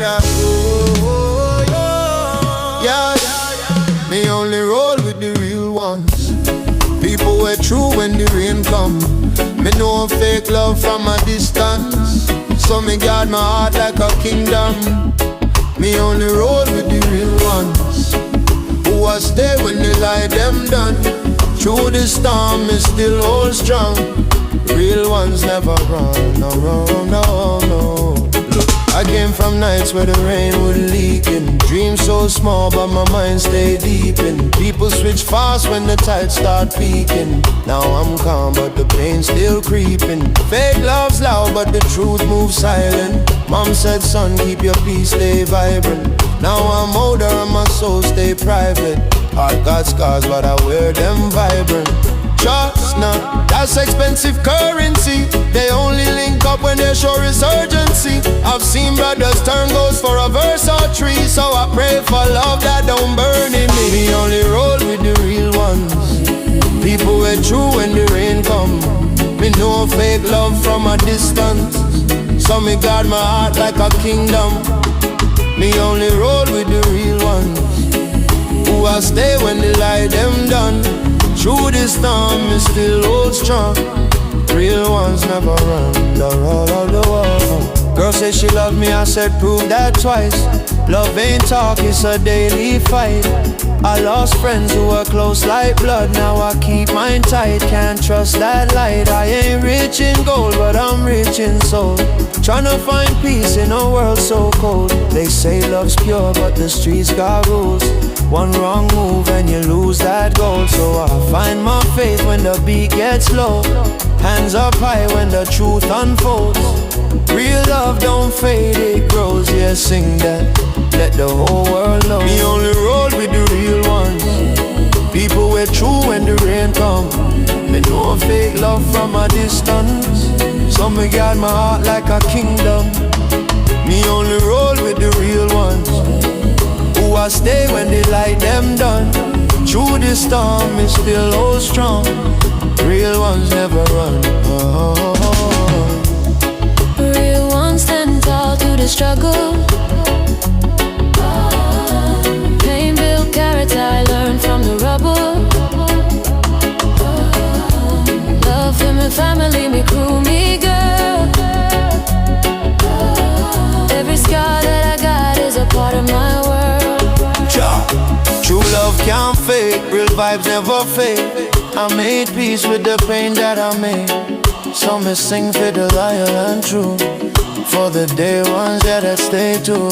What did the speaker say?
yeah. Oh, yeah. Me only roll with the real ones. People were true when the rain come. Me know fake love from a distance. So me guard my heart like a kingdom. Me only roll with the real ones, who will stay when the light them done. Through the storm, me still hold strong. Real ones never run, no, no. Look, I came from nights where the rain would leak in. Dreams so small, but my mind stay deep in. People switch fast when the tides start peaking. Now I'm calm, but the pain still creeping. Fake love's loud, but the truth moves silent. Mom said, son, keep your peace, stay vibrant. Now I'm older and my soul stay private. Heart got scars, but I wear them vibrant. Trust now, that's expensive currency. They only link up when they show resurgency. I've seen brothers turn ghosts for a verse or three. So I pray for love that don't burn in me. Me only roll with the real ones. People were true when the rain come. Me know fake love from a distance. So me guard my heart like a kingdom. Me only roll with the real ones, who will stay when the light them done. Through this storm, me still hold strong. Real ones never run the road of the world. Girl say she love me, I said prove that twice. Love ain't talk, it's a daily fight. I lost friends who were close like blood. Now I keep mine tight, can't trust that light. I ain't rich in gold, but I'm rich in soul. Tryna find peace in a world so cold. They say love's pure, but the streets got rules. One wrong move and you lose that gold. So I find my faith when the beat gets low. Hands up high when the truth unfolds. Real love don't fade, it grows. Yeah, sing that, let the whole world know. Me only roll with the real ones. People were true when the rain come. Me know fake love from a distance. So me guard my heart like a kingdom. Me only roll with the real ones, who will stay when the light them done. Through the storm, me still hold strong. Real ones never run. Real ones stand tall to the struggle. Pain built character, I learned from the rubble. Love for me family, me crew, me girl. Every scar that I got is a part of my world. True love can't fake, real vibes never fade. I made peace with the pain that I made. So me sing for the loyal and true, for the day ones that stay true.